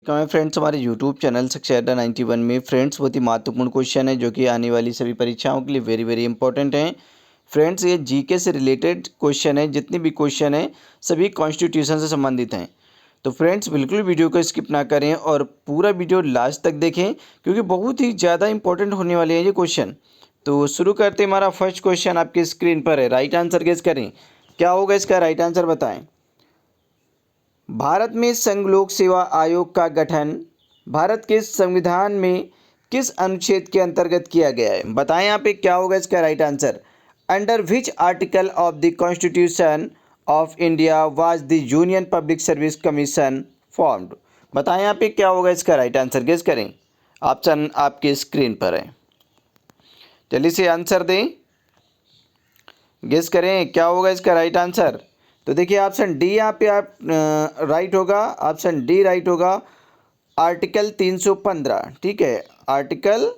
कमें friends हमारे YouTube channel शिक्षा अड्डा 91 में फ्रेंड्स बहुत ही महत्वपूर्ण क्वेश्चन है जो कि आने वाली सभी परीक्षाओं के लिए वेरी वेरी इंपॉर्टेंट हैं। फ्रेंड्स ये जीके से रिलेटेड क्वेश्चन है, जितने भी क्वेश्चन हैं सभी कॉन्स्टिट्यूशन से संबंधित हैं। तो फ्रेंड्स बिल्कुल वीडियो को स्किप ना करें और पूरा वीडियो लास्ट तक देखें क्योंकि बहुत ही ज़्यादा इंपॉर्टेंट होने वाले हैं ये क्वेश्चन। तो शुरू करते हैं। हमारा फर्स्ट क्वेश्चन आपकी स्क्रीन पर है। राइट आंसर गेस करें, क्या होगा इसका राइट आंसर बताएं। भारत में संघ लोक सेवा आयोग का गठन भारत के संविधान में किस अनुच्छेद के अंतर्गत किया गया है? बताएं यहाँ पे क्या होगा इसका right answer. Under which article of the constitution of India was the union public service commission formed? बताएं यहाँ पे क्या होगा इसका राइट आंसर, गेस करें। ऑप्शन आपके स्क्रीन पर है, जल्दी से आंसर दें, गेस करें क्या होगा इसका राइट आंसर। तो देखिए ऑप्शन डी यहाँ पे आप राइट होगा, ऑप्शन डी राइट होगा। आर्टिकल 315, ठीक है, आर्टिकल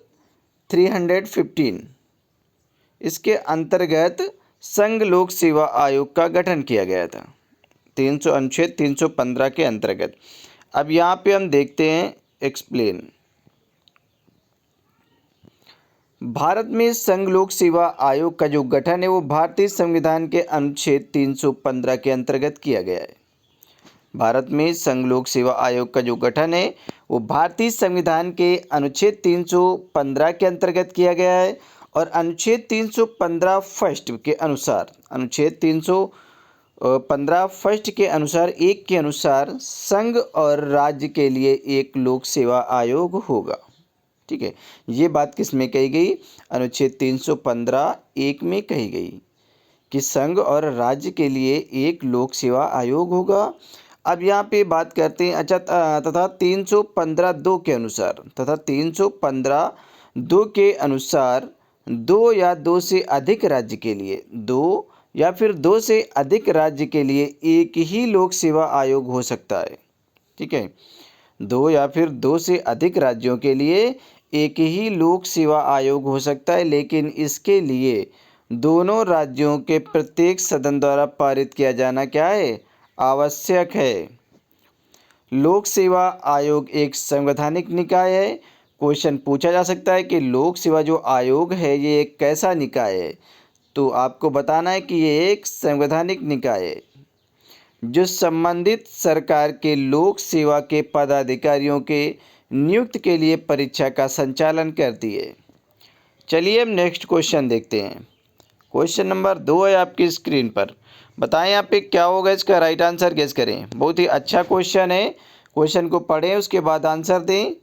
315 इसके अंतर्गत संघ लोक सेवा आयोग का गठन किया गया था। अनुच्छेद 315 के अंतर्गत। अब यहाँ पे हम देखते हैं एक्सप्लेन। भारत में संघ लोक सेवा आयोग का जो गठन है वो भारतीय संविधान के अनुच्छेद 315 के अंतर्गत किया गया है। भारत में संघ लोक सेवा आयोग का जो गठन है वो भारतीय संविधान के अनुच्छेद 315 के अंतर्गत किया गया है और अनुच्छेद 315 फर्स्ट के अनुसार, अनुच्छेद 315 फर्स्ट के अनुसार एक के अनुसार संघ और राज्य के लिए एक लोक सेवा आयोग होगा। ठीक है, ये बात किस में कही गई? अनुच्छेद 315 एक में कही गई कि संघ और राज्य के लिए एक लोक सेवा आयोग होगा। अब यहाँ पे बात करते हैं अच्छा तथा 315 दो के अनुसार, तथा 315 दो के अनुसार दो या दो से अधिक राज्य के लिए, दो या फिर दो से अधिक राज्य के लिए एक ही लोक सेवा आयोग हो सकता है। ठीक है, दो या फिर दो से अधिक राज्यों के लिए एक ही लोक सेवा आयोग हो सकता है, लेकिन इसके लिए दोनों राज्यों के प्रत्येक सदन द्वारा पारित किया जाना क्या है? आवश्यक है। लोक सेवा आयोग एक संवैधानिक निकाय है। क्वेश्चन पूछा जा सकता है कि लोक सेवा जो आयोग है ये एक कैसा निकाय है? तो आपको बताना है कि ये एक संवैधानिक निकाय है जो संबंधित सरकार के लोक सेवा के पदाधिकारियों के नियुक्त के लिए परीक्षा का संचालन करती है। चलिए हम नेक्स्ट क्वेश्चन देखते हैं। क्वेश्चन नंबर 2 है आपकी स्क्रीन पर। बताएं यहाँ पे क्या होगा इसका राइट आंसर, गेस करें। बहुत ही अच्छा क्वेश्चन है, क्वेश्चन को पढ़ें उसके बाद आंसर दें।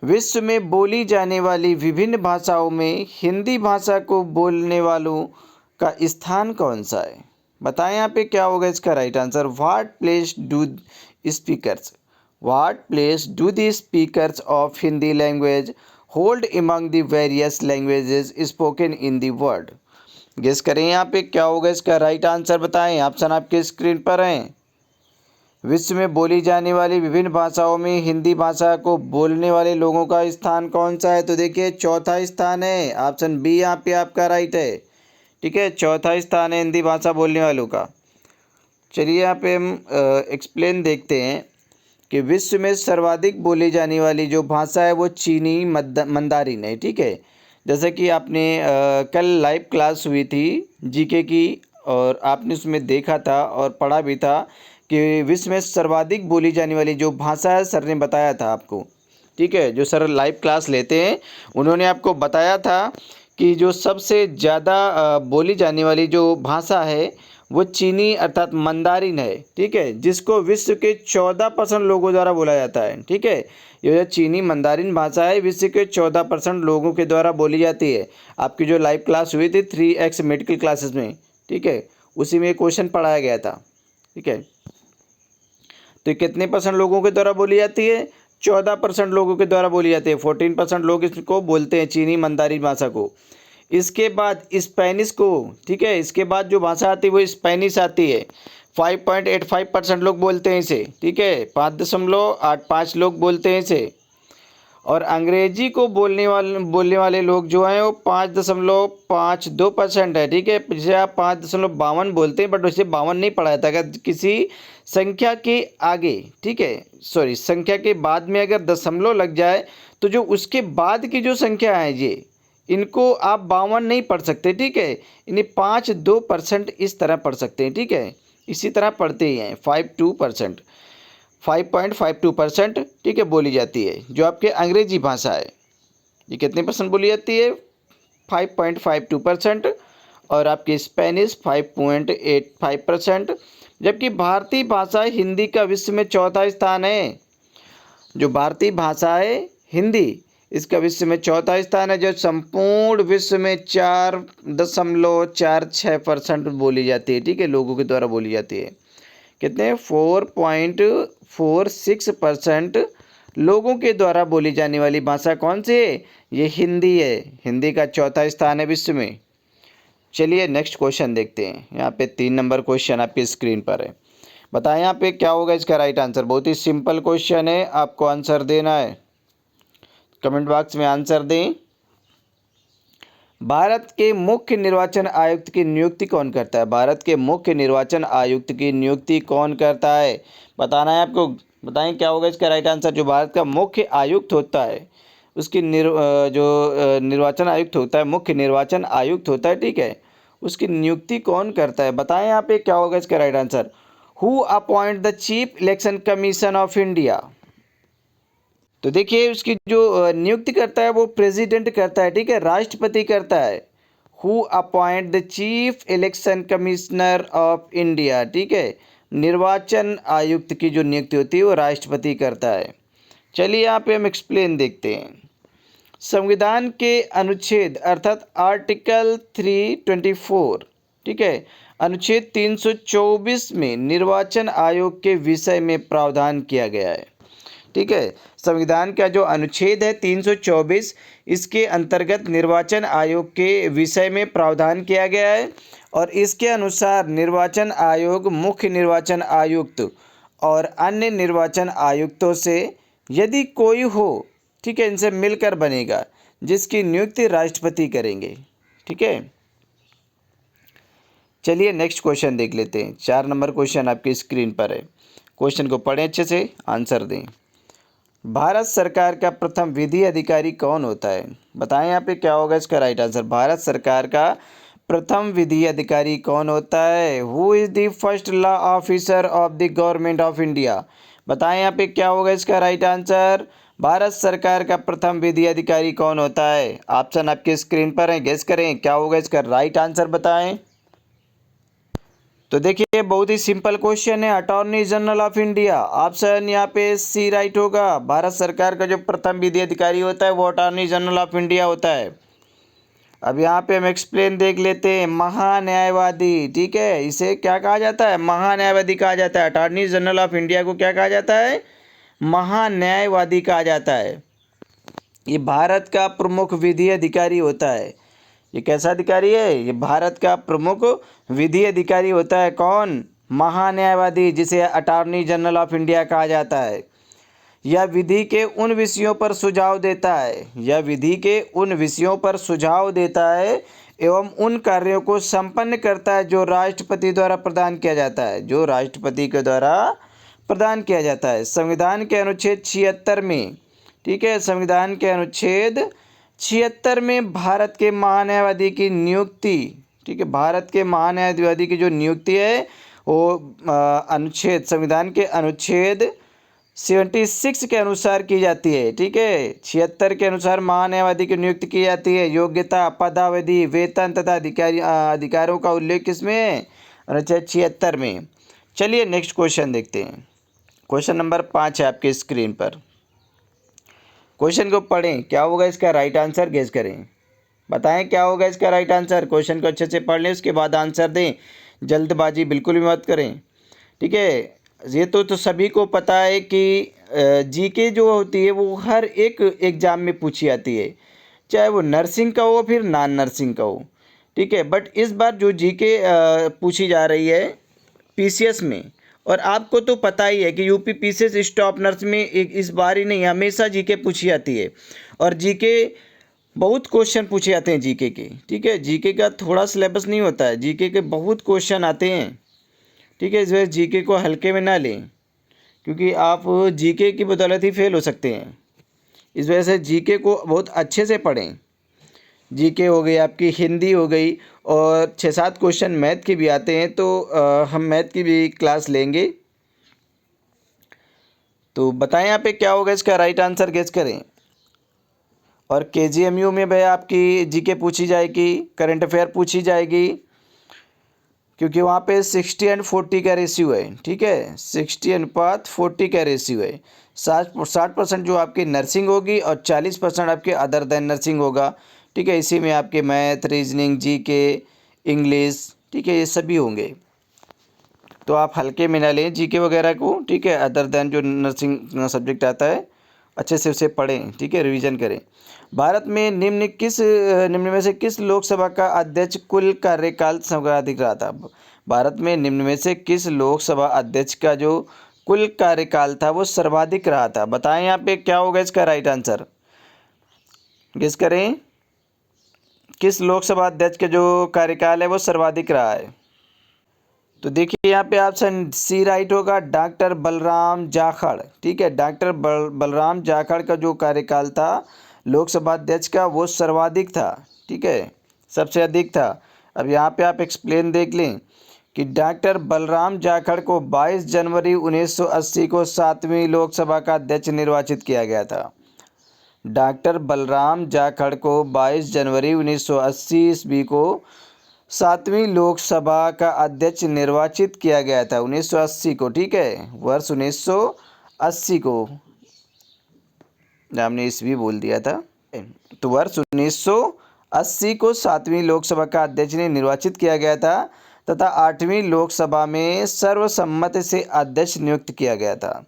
विश्व में बोली जाने वाली विभिन्न भाषाओं में हिंदी भाषा को बोलने वालों का स्थान कौन सा है? बताएं यहाँ पे क्या होगा इसका right answer. What place do the speakers of Hindi language hold among the various languages spoken in the world? Guess करें यहाँ पे क्या होगा इसका राइट आंसर, बताएं। ऑप्शन आपके स्क्रीन पर हैं। विश्व में बोली जाने वाली विभिन्न भाषाओं में हिंदी भाषा को बोलने वाले लोगों का स्थान कौन सा है? तो देखिए चौथा स्थान है, ऑप्शन बी यहाँ पे आपका राइट है। ठीक है, चौथा स्थान है हिंदी भाषा बोलने वालों का। चलिए यहाँ पे हम एक्सप्लेन देखते हैं कि विश्व में सर्वाधिक बोली जाने वाली जो भाषा है वो चीनी मंदारिन है। ठीक है, जैसे कि आपने कल लाइव क्लास हुई थी जीके की और आपने उसमें देखा था और पढ़ा भी था कि विश्व में सर्वाधिक बोली जाने वाली जो भाषा है, सर ने बताया था आपको। ठीक है, जो सर लाइव क्लास लेते हैं उन्होंने आपको बताया था कि जो सबसे ज़्यादा बोली जाने वाली जो भाषा है वो चीनी अर्थात मंदारिन है। ठीक है, जिसको विश्व के 14% लोगों द्वारा बोला जाता है। ठीक है, ये जो चीनी मंदारिन भाषा है विश्व के 14% लोगों के द्वारा बोली जाती है। आपकी जो लाइव क्लास हुई थी 3x मेडिकल क्लासेस में, ठीक है, उसी में क्वेश्चन पढ़ाया गया था। ठीक है, तो कितने परसेंट लोगों के द्वारा बोली जाती है? 14% लोगों के द्वारा बोली जाती है। 14% लोग इसको बोलते हैं चीनी मंदारिन भाषा को। इसके बाद स्पेनिश को, ठीक है, इसके बाद जो भाषा आती है वो स्पेनिश आती है। 5.85% लोग बोलते हैं इसे। ठीक है, 5.85 लोग बोलते हैं इसे। और अंग्रेजी को बोलने वाले लोग जो हैं वो 5.52% है। ठीक है, जिसे आप 5.52 बोलते हैं, बट उसे 52 नहीं पढ़ा जाता। अगर किसी संख्या के आगे, ठीक है, सॉरी, संख्या के बाद में अगर दशमलव लग जाए तो जो उसके बाद की जो संख्या है ये, इनको आप 52 नहीं पढ़ सकते, ठीक है, इन्हें 5-2% इस तरह पढ़ सकते हैं, ठीक है, इसी तरह पढ़ते ही हैं। 5.52%, 5.52%, ठीक है, बोली जाती है। जो आपके अंग्रेजी भाषा है ये कितने परसेंट बोली जाती है? 5.52%। और आपकी स्पेनिश 5.85%। जबकि भारतीय भाषा हिंदी का विश्व में चौथा स्थान है। जो भारतीय भाषा है हिंदी, इसका विश्व में चौथा स्थान है, जो संपूर्ण विश्व में 4.46% बोली जाती है, ठीक है, लोगों के द्वारा बोली जाती है। कितने? 4.46% लोगों के द्वारा बोली जाने वाली भाषा कौन सी है? ये हिंदी है। हिंदी का चौथा स्थान है विश्व में। चलिए नेक्स्ट क्वेश्चन देखते हैं। यहाँ पे 3 नंबर क्वेश्चन आपकी स्क्रीन पर है। बताएं यहाँ पे क्या होगा इसका राइट आंसर। बहुत ही सिंपल क्वेश्चन है, आपको आंसर देना है। कमेंट बॉक्स में आंसर दें। भारत के मुख्य निर्वाचन आयुक्त की नियुक्ति कौन करता है? भारत के मुख्य निर्वाचन आयुक्त की नियुक्ति कौन करता है? बताना है आपको। बताएं क्या होगा इसका राइट आंसर। जो भारत का मुख्य आयुक्त होता है, उसकी निर्वाचन आयुक्त होता है, मुख्य निर्वाचन आयुक्त होता है, ठीक है, उसकी नियुक्ति कौन करता है? बताएं यहाँ पे क्या होगा इसका right answer. Who appoint the chief election commission of India. तो देखिए उसकी जो नियुक्ति करता है वो प्रेसिडेंट करता है, ठीक है, राष्ट्रपति करता है। Who appoint the chief election commissioner of India, ठीक है, निर्वाचन आयुक्त की जो नियुक्ति होती है वो राष्ट्रपति करता है। चलिए यहाँ पे हम एक्सप्लेन देखते हैं। संविधान के अनुच्छेद अर्थात आर्टिकल 324, ठीक है, अनुच्छेद 324 में निर्वाचन आयोग के विषय में प्रावधान किया गया है, ठीक है। संविधान का जो अनुच्छेद है 324, इसके अंतर्गत निर्वाचन आयोग के विषय में प्रावधान किया गया है। और इसके अनुसार निर्वाचन आयोग मुख्य निर्वाचन आयुक्त और अन्य निर्वाचन आयुक्तों से यदि कोई हो, ठीक है, इनसे मिलकर बनेगा, जिसकी नियुक्ति राष्ट्रपति करेंगे, ठीक है। चलिए नेक्स्ट क्वेश्चन देख लेते हैं। 4 नंबर क्वेश्चन आपकी स्क्रीन पर है। क्वेश्चन को पढ़ें अच्छे से, आंसर दें। भारत सरकार का प्रथम विधि अधिकारी कौन होता है? बताएं यहाँ पे क्या होगा इसका राइट आंसर। भारत सरकार का प्रथम विधि अधिकारी कौन होता है? Who is the first law officer of the government of India. बताएं यहाँ पे क्या होगा इसका राइट आंसर। भारत सरकार का प्रथम विधि अधिकारी कौन होता है? ऑप्शन आपके स्क्रीन पर है, गेस करें क्या होगा इसका राइट आंसर, बताएं। तो देखिए बहुत ही सिंपल क्वेश्चन है, attorney general of India. Option यहाँ पे सी राइट होगा। भारत सरकार का जो प्रथम विधि अधिकारी होता है वो अटॉर्नी जनरल ऑफ इंडिया होता है। अब यहाँ पे हम एक्सप्लेन देख लेते हैं। महान्यायवादी, ठीक है, इसे क्या कहा जाता है? महान्यायवादी कहा जाता है। अटॉर्नी जनरल ऑफ इंडिया को क्या कहा जाता है? महान्यायवादी कहा जाता है। ये भारत का प्रमुख विधि अधिकारी होता है। ये कैसा अधिकारी है? ये भारत का प्रमुख विधि अधिकारी होता है। कौन? महान्यायवादी, जिसे अटॉर्नी जनरल ऑफ इंडिया कहा जाता है। यह विधि के उन विषयों पर सुझाव देता है, यह विधि के उन विषयों पर सुझाव देता है एवं उन कार्यों को संपन्न करता है जो राष्ट्रपति द्वारा प्रदान किया जाता है, जो राष्ट्रपति के द्वारा प्रदान किया जाता है। संविधान के अनुच्छेद 76 में, ठीक है, संविधान के अनुच्छेद 76 में भारत के महान्यायवादी की नियुक्ति, ठीक है, भारत के महान्यायवादी की जो नियुक्ति है वो अनुच्छेद, संविधान के अनुच्छेद 76 के अनुसार की जाती है, ठीक है। 76 के अनुसार महान्यायवादी की नियुक्ति की जाती है। योग्यता, पदावधि, वेतन तथा अधिकारों का उल्लेख किसमें है? अनुच्छेद 76 में। चलिए नेक्स्ट क्वेश्चन देखते हैं। क्वेश्चन नंबर 5 है आपके स्क्रीन पर। क्वेश्चन को पढ़ें, क्या होगा इसका राइट आंसर, गेस करें। बताएं क्या होगा इसका राइट आंसर। क्वेश्चन को अच्छे से पढ़ लें, उसके बाद आंसर दें। जल्दबाजी बिल्कुल भी मत करें, ठीक है। ये तो सभी को पता है कि जीके जो होती है वो हर एक एग्ज़ाम में पूछी जाती है, चाहे वो नर्सिंग का हो फिर नॉन नर्सिंग का हो, ठीक है। बट इस बार जो जीके पूछी जा रही है पीसीएस में, और आपको तो पता ही है कि यूपी पीसीएस स्टाफ नर्स में इस बार ही नहीं, हमेशा जीके पूछी जाती है। और जीके बहुत क्वेश्चन पूछे जाते हैं जीके के, ठीक है। जीके का थोड़ा सिलेबस नहीं होता है, जीके के बहुत क्वेश्चन आते हैं, ठीक है। इस वजह जीके को हल्के में ना लें, क्योंकि आप जीके की बदौलत ही फेल हो सकते हैं। इस वजह से जीके को बहुत अच्छे से पढ़ें। जीके हो गई, आपकी हिंदी हो गई, और 6-7 क्वेश्चन मैथ के भी आते हैं, तो हम मैथ की भी क्लास लेंगे। तो बताएं यहाँ पे क्या होगा इसका राइट आंसर, गेस करें। और केजीएमयू में भैया आपकी जीके पूछी जाएगी, करंट अफेयर पूछी जाएगी, क्योंकि वहाँ पे 60/40 का रेशियो है। ठीक है, 60:40 का रेशियो है। 60% जो आपकी नर्सिंग होगी और 40% आपके अदर देन नर्सिंग होगा। ठीक है, इसी में आपके मैथ, रीजनिंग, जीके, इंग्लिश, ठीक है, ये सभी होंगे। तो आप हल्के में ना लें जीके वगैरह को। ठीक है, अदर देन जो नर्सिंग सब्जेक्ट आता है अच्छे से उसे पढ़ें। ठीक है, रिवीजन करें। भारत में निम्न में से किस लोकसभा का अध्यक्ष कुल कार्यकाल सर्वाधिक रहा था? भारत में निम्न में से किस लोकसभा अध्यक्ष का जो कुल कार्यकाल था वो सर्वाधिक रहा था? बताएं यहाँ पे क्या होगा इसका राइट आंसर, गेस करें। किस लोकसभा अध्यक्ष का जो कार्यकाल है वो सर्वाधिक रहा है? तो देखिए यहाँ पे ऑप्शन सी राइट होगा, डॉक्टर बलराम जाखड़। ठीक है, डॉक्टर बलराम जाखड़ का जो कार्यकाल था लोकसभा अध्यक्ष का वो सर्वाधिक था। ठीक है, सबसे अधिक था। अब यहाँ पे आप एक्सप्लेन देख लें कि डॉक्टर बलराम जाखड़ को 22 जनवरी 1980 को 7वीं लोकसभा का अध्यक्ष निर्वाचित किया गया था। डॉक्टर बलराम जाखड़ को 22 जनवरी 1980 ईस्वी को 7वीं लोकसभा का अध्यक्ष निर्वाचित किया गया था। 1980 को, ठीक है, वर्ष 1980 को, हमने ईस्वी बोल दिया था। तो वर्ष 1980 को 7वीं लोकसभा का अध्यक्ष ने निर्वाचित किया गया था तथा 8वीं लोकसभा में सर्वसम्मति से अध्यक्ष नियुक्त किया गया था।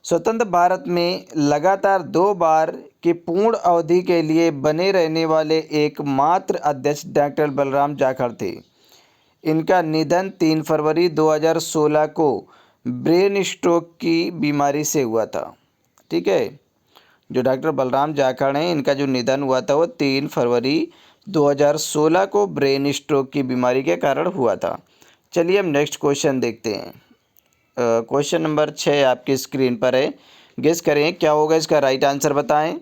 स्वतंत्र भारत में लगातार 2 बार की पूर्ण अवधि के लिए बने रहने वाले एकमात्र अध्यक्ष डॉक्टर बलराम जाखड़ थे। इनका निधन 3 फरवरी 2016 को ब्रेन स्ट्रोक की बीमारी से हुआ था। ठीक है, जो डॉक्टर बलराम जाखड़ हैं इनका जो निधन हुआ था वो 3 फरवरी 2016 को ब्रेन स्ट्रोक की बीमारी के कारण हुआ था। चलिए हम नेक्स्ट क्वेश्चन देखते हैं। क्वेश्चन नंबर 6 आपकी स्क्रीन पर है, गेस करें क्या होगा इसका राइट आंसर बताएं।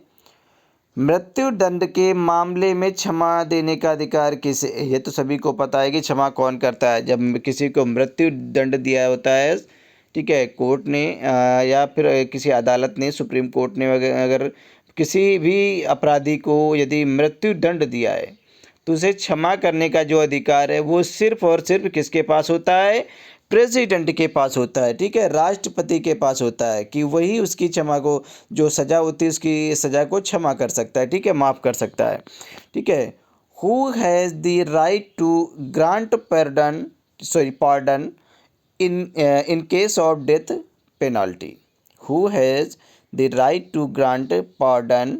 मृत्यु दंड के मामले में क्षमा देने का अधिकार किसे? ये तो सभी को पता है कि क्षमा कौन करता है। जब किसी को मृत्यु दंड दिया होता है, ठीक है, कोर्ट ने या फिर किसी अदालत ने, सुप्रीम कोर्ट ने अगर किसी भी अपराधी को यदि मृत्यु दंड दिया है तो उसे क्षमा करने का जो अधिकार है वो सिर्फ और सिर्फ किसके पास होता है? प्रेसिडेंट के पास होता है। ठीक है, राष्ट्रपति के पास होता है कि वही उसकी क्षमा को, जो सज़ा होती है उसकी सज़ा को क्षमा कर सकता है। ठीक है, माफ़ कर सकता है। ठीक है, who has the right to grant pardon in case of death penalty? Who has the right to grant pardon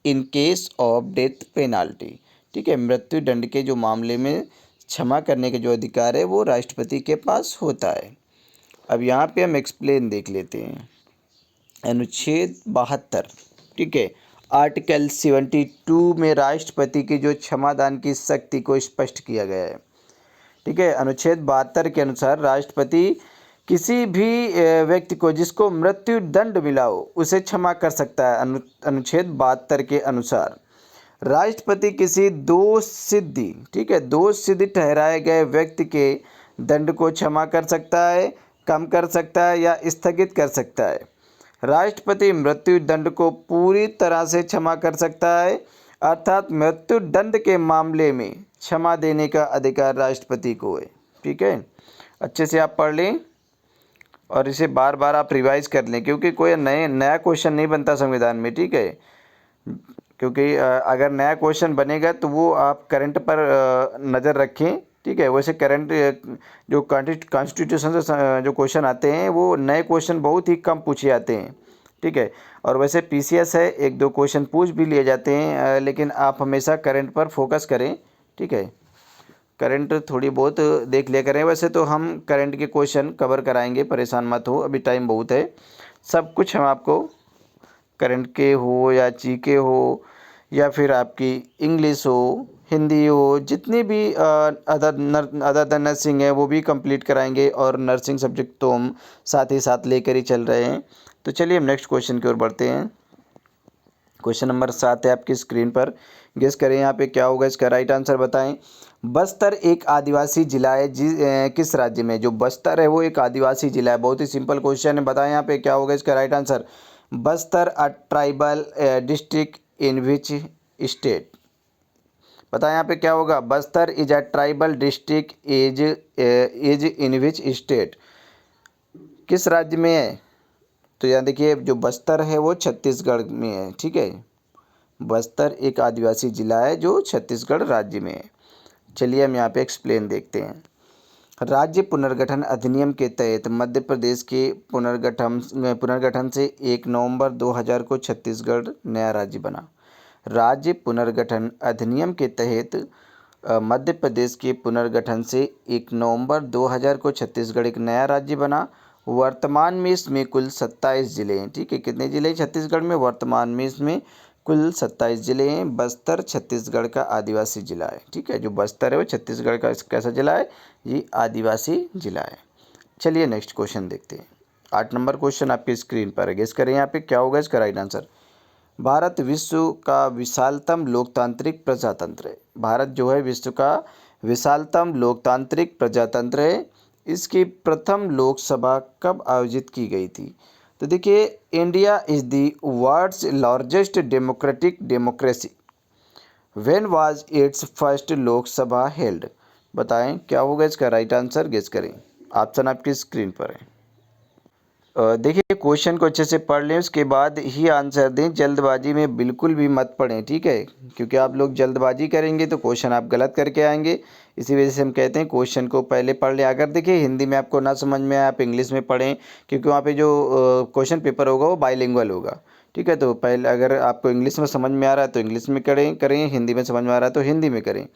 in case of death penalty? ठीक है, मृत्यु दंड के जो मामले में क्षमा करने के जो अधिकार है वो राष्ट्रपति के पास होता है। अब यहाँ पे हम एक्सप्लेन देख लेते हैं। अनुच्छेद 72, ठीक है, आर्टिकल 72 में राष्ट्रपति की जो क्षमादान की शक्ति को स्पष्ट किया गया है। ठीक है, अनुच्छेद 72 के अनुसार राष्ट्रपति किसी भी व्यक्ति को जिसको मृत्यु दंड मिला हो उसे क्षमा कर सकता है। अनुच्छेद 72 के अनुसार राष्ट्रपति किसी दोष सिद्धि, ठीक है, दोष सिद्धि ठहराए गए व्यक्ति के दंड को क्षमा कर सकता है, कम कर सकता है या स्थगित कर सकता है। राष्ट्रपति मृत्यु दंड को पूरी तरह से क्षमा कर सकता है, अर्थात मृत्यु दंड के मामले में क्षमा देने का अधिकार राष्ट्रपति को है। ठीक है, अच्छे से आप पढ़ लें और इसे बार बार आप रिवाइज कर लें, क्योंकि कोई नया क्वेश्चन नहीं बनता संविधान में। ठीक है, क्योंकि अगर नया क्वेश्चन बनेगा तो वो आप करंट पर नज़र रखें। ठीक है, वैसे करंट जो कॉन्स्टिट्यूशन से जो क्वेश्चन आते हैं वो नए क्वेश्चन बहुत ही कम पूछे जाते हैं। ठीक है, और वैसे पीसीएस है, 1-2 क्वेश्चन पूछ भी लिए जाते हैं, लेकिन आप हमेशा करंट पर फोकस करें। ठीक है, करंट थोड़ी बहुत देख लिया करें। वैसे तो हम करंट के क्वेश्चन कवर कराएंगे, परेशान मत हो, अभी टाइम बहुत है। सब कुछ हम आपको करंट के हो या जीके हो या फिर आपकी इंग्लिश हो, हिंदी हो, जितनी भी अदर देन नर्सिंग है वो भी कंप्लीट कराएंगे, और नर्सिंग सब्जेक्ट तो हम साथ ही साथ लेकर ही चल रहे हैं। तो चलिए हम नेक्स्ट क्वेश्चन की ओर बढ़ते हैं। क्वेश्चन नंबर 7 है आपकी स्क्रीन पर। गेस करें यहाँ पे क्या होगा, इसका राइट आंसर बताएं। बस्तर एक आदिवासी जिला है किस राज्य में? जो बस्तर है वो एक आदिवासी जिला है। बहुत ही सिंपल क्वेश्चन है, बताएं यहाँ पे क्या होगा इसका right answer. Bastar a tribal district in which state? बताएं यहाँ पे क्या होगा। Bastar is a tribal district is in which state? किस राज्य में है? तो यहाँ देखिए जो बस्तर है वो छत्तीसगढ़ में है। ठीक है, बस्तर एक आदिवासी जिला है जो छत्तीसगढ़ राज्य में है। चलिए हम यहाँ पे एक्सप्लेन देखते हैं। राज्य पुनर्गठन अधिनियम के तहत मध्य प्रदेश के पुनर्गठन से 1 नवंबर 2000 को छत्तीसगढ़ नया राज्य बना। राज्य पुनर्गठन अधिनियम के तहत मध्य प्रदेश के पुनर्गठन से 1 नवंबर 2000 को छत्तीसगढ़ एक नया राज्य बना। वर्तमान में इसमें कुल 27 जिले हैं। ठीक है, कितने जिले हैं छत्तीसगढ़ में? वर्तमान में इसमें कुल 27 जिले हैं। बस्तर छत्तीसगढ़ का आदिवासी जिला है। ठीक है, जो बस्तर है वो छत्तीसगढ़ का कैसा जिला है? ये आदिवासी जिला है। चलिए नेक्स्ट क्वेश्चन देखते हैं। 8 नंबर क्वेश्चन आपकी स्क्रीन पर है। गेस करें यहाँ पे क्या होगा इसका राइट आंसर। भारत विश्व का विशालतम लोकतांत्रिक प्रजातंत्र है। भारत जो है विश्व का विशालतम लोकतांत्रिक प्रजातंत्र है। इसकी प्रथम लोकसभा कब आयोजित की गई थी? तो देखिए, India is the world's largest democratic democracy. When was its first Lok Sabha held? बताएं क्या होगा इसका राइट आंसर, गेस करें। ऑप्शन आपकी स्क्रीन पर है। देखिए क्वेश्चन को अच्छे से पढ़ लें, उसके बाद ही आंसर दें। जल्दबाजी में बिल्कुल भी मत पढ़ें, ठीक है, क्योंकि आप लोग जल्दबाजी करेंगे तो क्वेश्चन आप गलत करके आएंगे। इसी वजह से हम कहते हैं क्वेश्चन को पहले पढ़ लें। अगर देखिए हिंदी में आपको ना समझ में आए, आप इंग्लिश में पढ़ें, क्योंकि वहाँ पे जो क्वेश्चन पेपर होगा वो बाईलिंगुअल होगा। ठीक है, तो पहले अगर आपको इंग्लिश में समझ में आ रहा है तो इंग्लिश में करें, हिंदी में समझ में आ रहा है तो हिंदी में करें।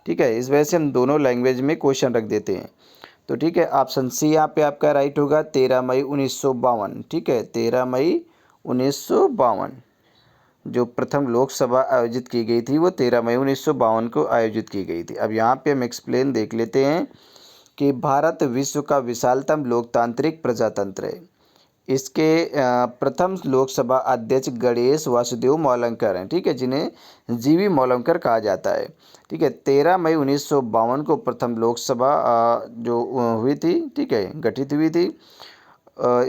ठीक है, इस वजह से हम दोनों लैंग्वेज में क्वेश्चन रख देते हैं। तो ठीक है, ऑप्शन सी यहाँ पे आपका राइट होगा, 13 मई 1952। ठीक है, 13 मई 1952 जो प्रथम लोकसभा आयोजित की गई थी वो 13 मई 1952 को आयोजित की गई थी। अब यहाँ पे हम एक्सप्लेन देख लेते हैं कि भारत विश्व का विशालतम लोकतांत्रिक प्रजातंत्र है। इसके प्रथम लोकसभा अध्यक्ष गणेश वासुदेव मौलंकर हैं। ठीक है, जिन्हें जीवी मौलंकर कहा जाता है। ठीक है, 13 मई 1952 को प्रथम लोकसभा जो हुई थी, ठीक है, गठित हुई थी।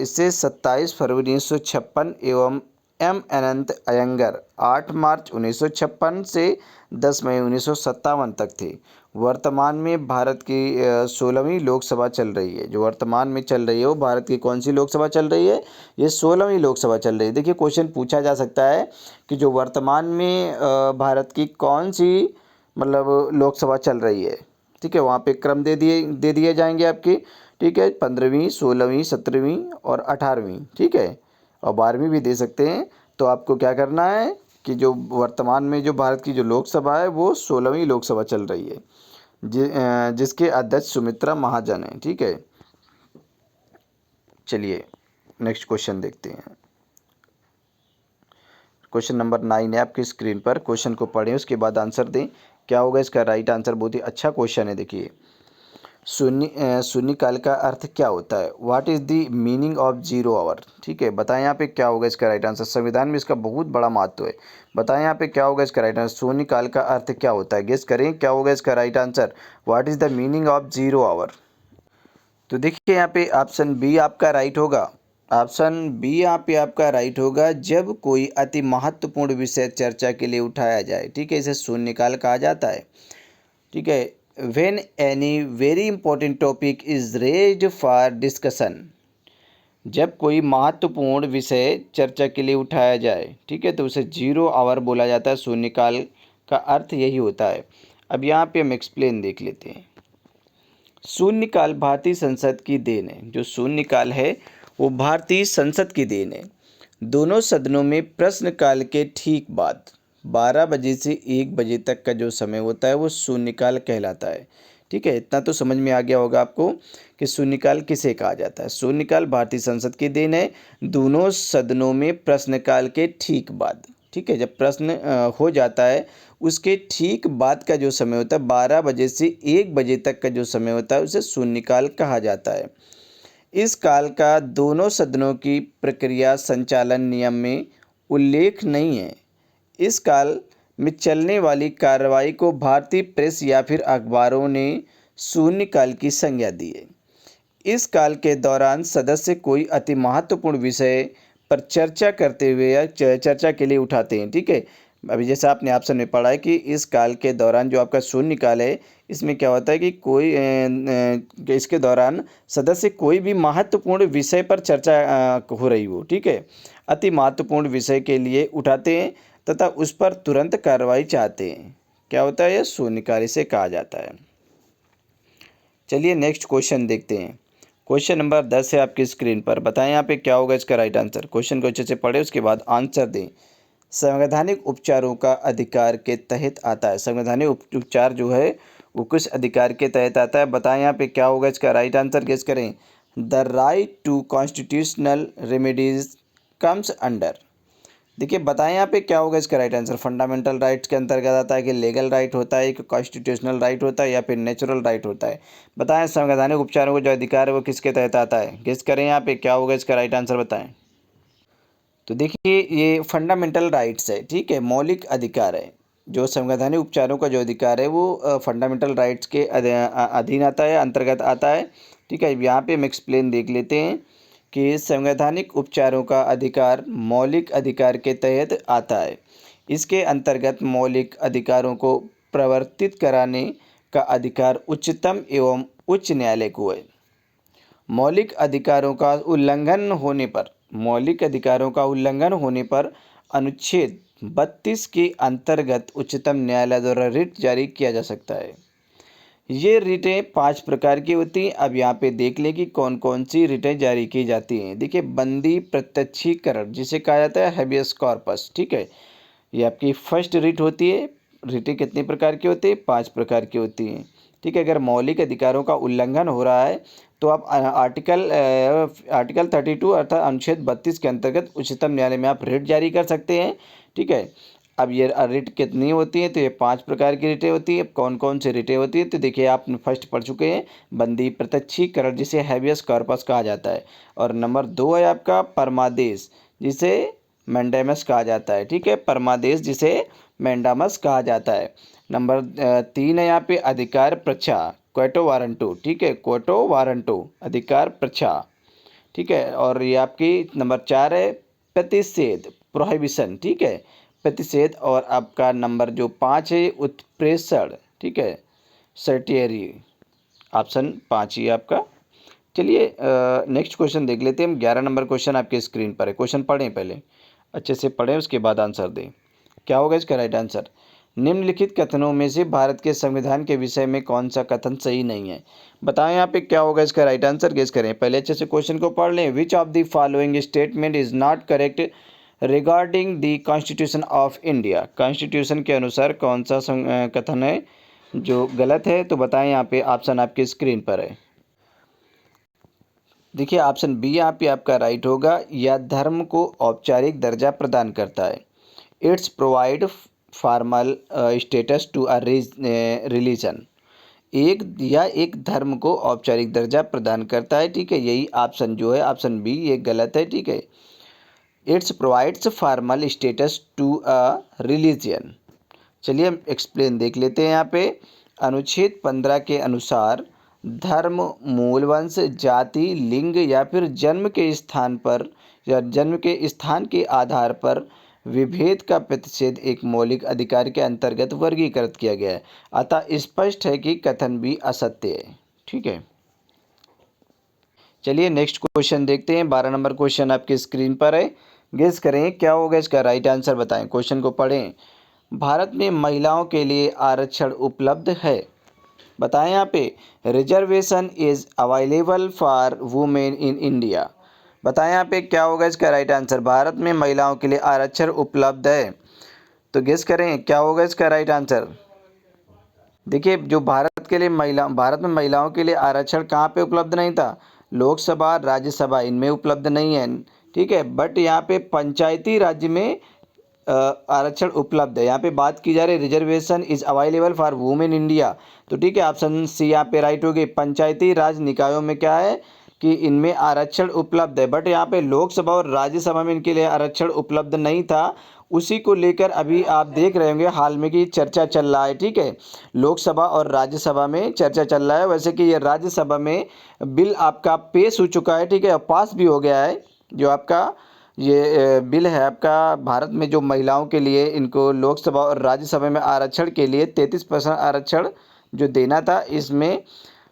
इससे 27 फरवरी 1956 एवं एम अनंत अयंगर 8 मार्च 1956 से 10 मई 1957 तक थे। वर्तमान में भारत की 16वीं लोकसभा चल रही है। जो वर्तमान में चल रही है वो भारत की कौन सी लोकसभा चल रही है? ये 16वीं लोकसभा चल रही है। देखिए क्वेश्चन पूछा जा सकता है कि जो वर्तमान में भारत की कौन सी मतलब लोकसभा चल रही है। ठीक है, वहाँ पे क्रम दे दिए जाएंगे आपके। ठीक है, 15वीं, 16वीं, 17वीं और 18वीं। ठीक है, और 12वीं भी दे सकते हैं। तो आपको क्या करना है कि जो वर्तमान में जो भारत की जो लोकसभा है वो 16वीं लोकसभा चल रही है, जिसके अध्यक्ष सुमित्रा महाजन हैं। ठीक है, चलिए नेक्स्ट क्वेश्चन देखते हैं। क्वेश्चन नंबर 9 है आपकी स्क्रीन पर। क्वेश्चन को पढ़ें, उसके बाद आंसर दें। क्या होगा इसका राइट आंसर? बहुत ही अच्छा क्वेश्चन है। देखिए, शून्यकाल का अर्थ क्या होता है? What is the meaning of zero hour? ठीक है, बताएं यहाँ पे क्या होगा इसका राइट आंसर। संविधान में इसका बहुत बड़ा महत्व है। बताएं यहाँ पे क्या होगा इसका राइट आंसर। शून्यकाल का अर्थ क्या होता है? गेस करें क्या होगा इसका right answer. What is the meaning of zero hour? तो देखिए यहाँ पे ऑप्शन बी आपका राइट होगा। ऑप्शन बी यहाँ पे आपका राइट होगा। जब कोई अति महत्वपूर्ण विषय चर्चा के लिए उठाया जाए, ठीक है, इसे शून्यकाल कहा जाता है। ठीक है, when any very important topic is raised for discussion, जब कोई महत्वपूर्ण विषय चर्चा के लिए उठाया जाए, ठीक है, तो उसे जीरो आवर बोला जाता है। शून्यकाल का अर्थ यही होता है। अब यहाँ पे हम एक्सप्लेन देख लेते हैं। शून्यकाल भारतीय संसद की देन है। जो शून्यकाल है वो भारतीय संसद की देन है। दोनों सदनों में प्रश्नकाल के ठीक बाद 12 बजे से 1 बजे तक का जो समय होता है वो शून्यकाल कहलाता है। ठीक है, इतना तो समझ में आ गया होगा आपको कि शून्यकाल किसे कहा जाता है। शून्यकाल भारतीय संसद की देन है। दोनों सदनों में प्रश्नकाल के ठीक बाद ठीक है, जब प्रश्न हो जाता है उसके ठीक बाद का जो समय होता है 12 बजे से 1 बजे तक का जो समय होता है उसे शून्यकाल कहा जाता है। इस काल का दोनों सदनों की प्रक्रिया संचालन नियम में उल्लेख नहीं है। इस काल में चलने वाली कार्रवाई को भारतीय प्रेस या फिर अखबारों ने शून्यकाल की संज्ञा दी है। इस काल के दौरान सदस्य कोई अति महत्वपूर्ण विषय पर चर्चा करते हुए या चर्चा के लिए उठाते हैं। ठीक है, अभी जैसा आपने ऑप्शन में पढ़ा है कि इस काल के दौरान जो आपका शून्य काल है इसमें क्या होता है कि कोई इसके दौरान सदस्य कोई भी महत्वपूर्ण विषय पर चर्चा हो रही हो, ठीक है, अति महत्वपूर्ण विषय के लिए उठाते हैं तथा उस पर तुरंत कार्रवाई चाहते हैं। क्या होता है, यह शून्यकाल इसे कहा जाता है। चलिए नेक्स्ट क्वेश्चन देखते हैं। क्वेश्चन नंबर 10 है आपकी स्क्रीन पर। बताएं यहाँ पे क्या होगा इसका राइट आंसर। क्वेश्चन को अच्छे से पढ़े उसके बाद आंसर दें। संवैधानिक उपचारों का अधिकार के तहत आता है। संवैधानिक उपचार जो है वो किस अधिकार के तहत आता है, बताएं यहाँ पे क्या होगा इसका राइट आंसर। गेस करें। The right to constitutional remedies comes under. देखिए बताएं यहाँ पे क्या होगा इसका राइट आंसर। फंडामेंटल राइट्स के अंतर्गत आता है कि लीगल राइट होता है, कि कॉन्स्टिट्यूशनल राइट होता है या फिर नेचुरल राइट होता है। बताएं संवैधानिक उपचारों को जो अधिकार है वो किसके तहत आता है। गेस करें यहाँ पे क्या होगा इसका राइट आंसर बताएं। तो देखिए ये फंडामेंटल राइट्स है, ठीक है, मौलिक अधिकार है। जो संवैधानिक उपचारों का जो अधिकार है वो फंडामेंटल राइट्स के अधीन आता है, अंतर्गत आता है। ठीक है, यहाँ पे हम एक्सप्लेन देख लेते हैं कि संवैधानिक उपचारों का अधिकार मौलिक अधिकार के तहत आता है। इसके अंतर्गत मौलिक अधिकारों को प्रवर्तित कराने का अधिकार उच्चतम एवं उच्च न्यायालय को है। मौलिक अधिकारों का उल्लंघन होने पर अनुच्छेद 32 के अंतर्गत उच्चतम न्यायालय द्वारा रिट जारी किया जा सकता है। ये रिटें 5 प्रकार की होती हैं। अब यहाँ पे देख लें कि कौन कौन सी रिटें जारी की जाती हैं। देखिए बंदी प्रत्यक्षीकरण जिसे कहा जाता है हैबियस कॉर्पस, ठीक है, ये आपकी फर्स्ट रिट होती है। रिटें कितनी प्रकार की होती है, 5 प्रकार की होती हैं। ठीक है, अगर मौलिक अधिकारों का उल्लंघन हो रहा है तो आप आर्टिकल 32 अर्थात अनुच्छेद 32 के अंतर्गत उच्चतम न्यायालय में आप रिट जारी कर सकते हैं। ठीक है, अब ये रिट कितनी होती है, तो ये 5 प्रकार की रिटें होती है। कौन कौन सी रिटें होती है, तो देखिए आप फर्स्ट पढ़ चुके हैं, बंदी प्रत्यक्षीकरण जिसे हैबियस कॉर्पस कहा जाता है। और नंबर 2 है आपका परमादेश जिसे मैंडेमस कहा जाता है। ठीक है, परमादेश जिसे मैंडामस कहा जाता है। नंबर 3 है यहाँ पे अधिकार प्रच्छा, क्वेटो वारंटो। ठीक है, क्वेटो वारंटो अधिकार प्रच्छा। ठीक है, और ये आपकी नंबर 4 है प्रतिषेध, प्रोहिबिशन। ठीक है, प्रतिषेध। और आपका नंबर जो 5 है उत्प्रेषण। ठीक है, सर्टियरी, ऑप्शन 5 ही आपका। चलिए नेक्स्ट क्वेश्चन देख लेते हैं हम। 11 नंबर क्वेश्चन आपके स्क्रीन पर है। क्वेश्चन पढ़ें, पहले अच्छे से पढ़ें उसके बाद आंसर दें। क्या होगा इसका राइट आंसर। निम्नलिखित कथनों में से भारत के संविधान के विषय में कौन सा कथन सही नहीं है। बताएं यहाँ पे क्या होगा इसका राइट आंसर। गेस करें, पहले अच्छे से क्वेश्चन को पढ़ लें। Which of the following statement is not correct regarding the constitution of India. Constitution के अनुसार कौन सा कथन है जो गलत है, तो बताएं यहाँ पे। ऑप्शन आपकी स्क्रीन पर है। देखिए ऑप्शन बी यहाँ पे आपका राइट होगा। यह धर्म को औपचारिक दर्जा प्रदान करता है। It's provide formal status to a religion. एक धर्म को औपचारिक दर्जा प्रदान करता है। ठीक है, यही ऑप्शन जो है ऑप्शन बी ये गलत है। ठीक है, it's provides formal status to a religion. चलिए हम एक्सप्लेन देख लेते हैं यहाँ पे। अनुच्छेद 15 के अनुसार धर्म, मूल वंश, जाति, लिंग या फिर जन्म के स्थान पर या जन्म के स्थान के आधार पर विभेद का प्रतिषेध एक मौलिक अधिकार के अंतर्गत वर्गीकृत किया गया है। अतः स्पष्ट है कि कथन भी असत्य है। ठीक है, चलिए नेक्स्ट क्वेश्चन देखते हैं। 12 नंबर क्वेश्चन आपकी स्क्रीन पर है। गेस करें क्या होगा इसका राइट आंसर, बताएं। क्वेश्चन को पढ़ें। भारत में महिलाओं के लिए आरक्षण उपलब्ध है। बताएं यहाँ पे। Reservation is available for women in India. बताएं यहाँ पे क्या होगा इसका राइट आंसर। भारत में महिलाओं के लिए आरक्षण उपलब्ध है, तो गेस करें क्या होगा इसका राइट आंसर। देखिए जो भारत में महिलाओं के लिए आरक्षण कहाँ पे उपलब्ध नहीं था, लोकसभा, राज्यसभा, इनमें उपलब्ध नहीं है। ठीक है, बट यहाँ पे पंचायती राज्य में आरक्षण उपलब्ध है। यहाँ पे बात की जा रही है reservation is available for women India, तो ठीक है, ऑप्शन सी यहाँ पे राइट होगी। पंचायती राज निकायों में क्या है कि इनमें आरक्षण उपलब्ध है, बट यहाँ पे लोकसभा और राज्यसभा में इनके लिए आरक्षण उपलब्ध नहीं था। उसी को लेकर अभी आप देख रहे होंगे हाल में कि चर्चा चल रहा है, ठीक है, लोकसभा और राज्यसभा में चर्चा चल रहा है। वैसे कि ये राज्यसभा में बिल आपका पेश हो चुका है, ठीक है, और पास भी हो गया है। जो आपका ये बिल है आपका भारत में जो महिलाओं के लिए इनको लोकसभा और राज्यसभा में आरक्षण के लिए 33% आरक्षण जो देना था इसमें,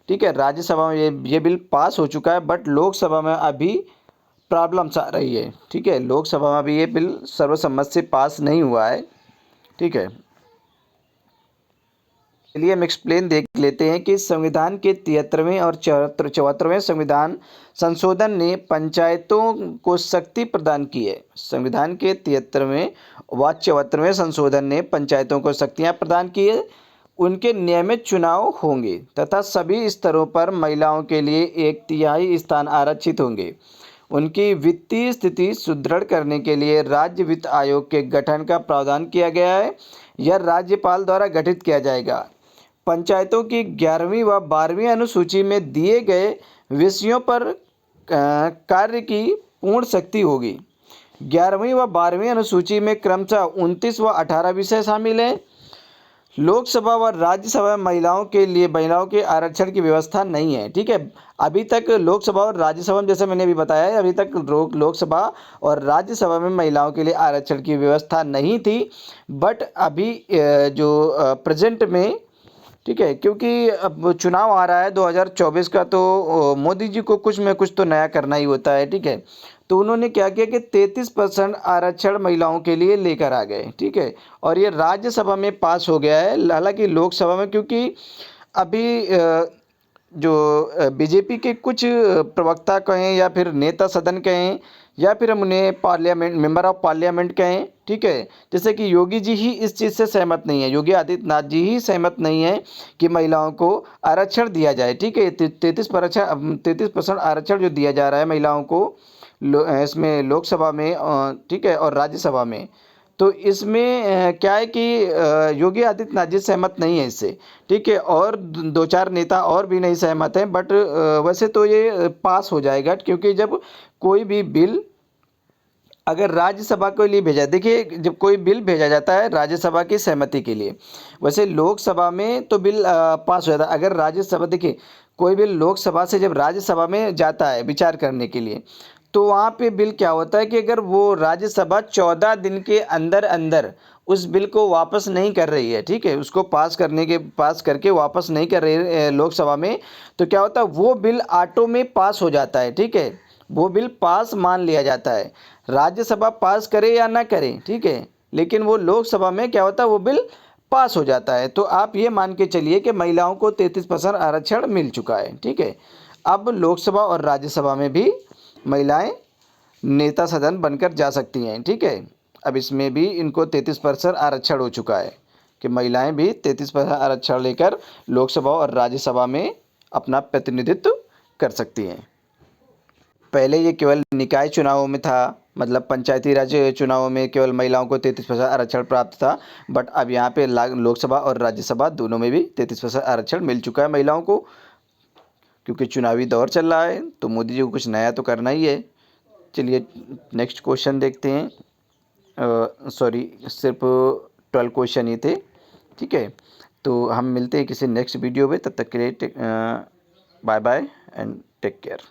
ठीक है, राज्यसभा में ये बिल पास हो चुका है, बट लोकसभा में अभी प्रॉब्लम्स आ रही है, ठीक है, लोकसभा में अभी ये बिल सर्वसम्मत से पास नहीं हुआ है, ठीक है। चलिए हम एक्सप्लेन देख लेते हैं कि संविधान के 73वें और 74वें संविधान संशोधन ने पंचायतों को शक्ति प्रदान की है। संविधान के 73वें व 74वें संशोधन ने पंचायतों को शक्तियां प्रदान की है। उनके नियमित चुनाव होंगे तथा सभी स्तरों पर महिलाओं के लिए 1/3 स्थान आरक्षित होंगे। उनकी वित्तीय स्थिति सुदृढ़ करने के लिए राज्य वित्त आयोग के गठन का प्रावधान किया गया है। यह राज्यपाल द्वारा गठित किया जाएगा। पंचायतों की 11वीं व 12वीं अनुसूची में दिए गए विषयों पर कार्य की पूर्ण शक्ति होगी। 11वीं व 12वीं अनुसूची में क्रमशः 29 व 18 विषय शामिल हैं। लोकसभा व राज्यसभा में महिलाओं के आरक्षण की व्यवस्था नहीं है, ठीक है। अभी तक लोकसभा और राज्यसभा में, जैसे मैंने अभी बताया है, अभी तक लोकसभा और राज्यसभा में महिलाओं के लिए आरक्षण की व्यवस्था नहीं थी, बट अभी जो प्रेजेंट में, ठीक है, क्योंकि अब चुनाव आ रहा है 2024 का, तो मोदी जी को कुछ में कुछ तो नया करना ही होता है, ठीक है। तो उन्होंने क्या किया कि 33% आरक्षण महिलाओं के लिए लेकर आ गए, ठीक है, और ये राज्यसभा में पास हो गया है। हालांकि लोकसभा में क्योंकि अभी जो बीजेपी के कुछ प्रवक्ता कहें या फिर नेता सदन कहें या फिर हम उन्हें पार्लियामेंट मेंबर ऑफ पार्लियामेंट कहें, ठीक है, जैसे कि योगी जी ही इस चीज़ से सहमत नहीं है, योगी आदित्यनाथ जी ही सहमत नहीं है कि महिलाओं को आरक्षण दिया जाए, ठीक है। 33% आरक्षण जो दिया जा रहा है महिलाओं को इसमें लोकसभा में, ठीक है, और राज्यसभा में, तो इसमें क्या है कि योगी आदित्यनाथ जी सहमत नहीं है इससे, ठीक है, और 2-4 नेता और भी नहीं सहमत हैं, बट वैसे तो ये पास हो जाएगा, क्योंकि जब कोई भी बिल अगर राज्यसभा के लिए भेजा, देखिए जब कोई बिल भेजा जाता है राज्यसभा की सहमति के लिए, वैसे लोकसभा में तो बिल पास हो जाता है। अगर राज्यसभा, देखिए कोई बिल लोकसभा से जब राज्यसभा में जाता है विचार करने के लिए, तो वहाँ पे बिल क्या होता है कि अगर वो राज्यसभा 14 दिन के अंदर अंदर उस बिल को वापस नहीं कर रही है, ठीक है, उसको पास करके वापस नहीं कर रही है लोकसभा में, तो क्या होता है वो बिल ऑटो में पास हो जाता है, ठीक है, वो बिल पास मान लिया जाता है। राज्यसभा पास करे या ना करे, ठीक है, लेकिन वो लोकसभा में क्या होता है वो बिल पास हो जाता है। तो आप ये मान के चलिए कि महिलाओं को 33% आरक्षण मिल चुका है, ठीक है। अब लोकसभा और राज्यसभा में भी महिलाएं नेता सदन बनकर जा सकती हैं, ठीक है। अब इसमें भी इनको 33% आरक्षण हो चुका है कि महिलाएं भी 33% आरक्षण लेकर लोकसभा और राज्यसभा में अपना प्रतिनिधित्व कर सकती हैं। पहले ये केवल निकाय चुनावों में था, मतलब पंचायती राज चुनावों में केवल महिलाओं को 33% आरक्षण प्राप्त था, बट अब यहाँ पे लोकसभा और राज्यसभा दोनों में भी 33% आरक्षण मिल चुका है महिलाओं को। क्योंकि चुनावी दौर चल रहा है तो मोदी जी को कुछ नया तो करना ही है। चलिए नेक्स्ट क्वेश्चन देखते हैं। सॉरी, सिर्फ 12 क्वेश्चन ही थे, ठीक है। तो हम मिलते हैं किसी नेक्स्ट वीडियो में, तब तक के लिए bye bye and take care.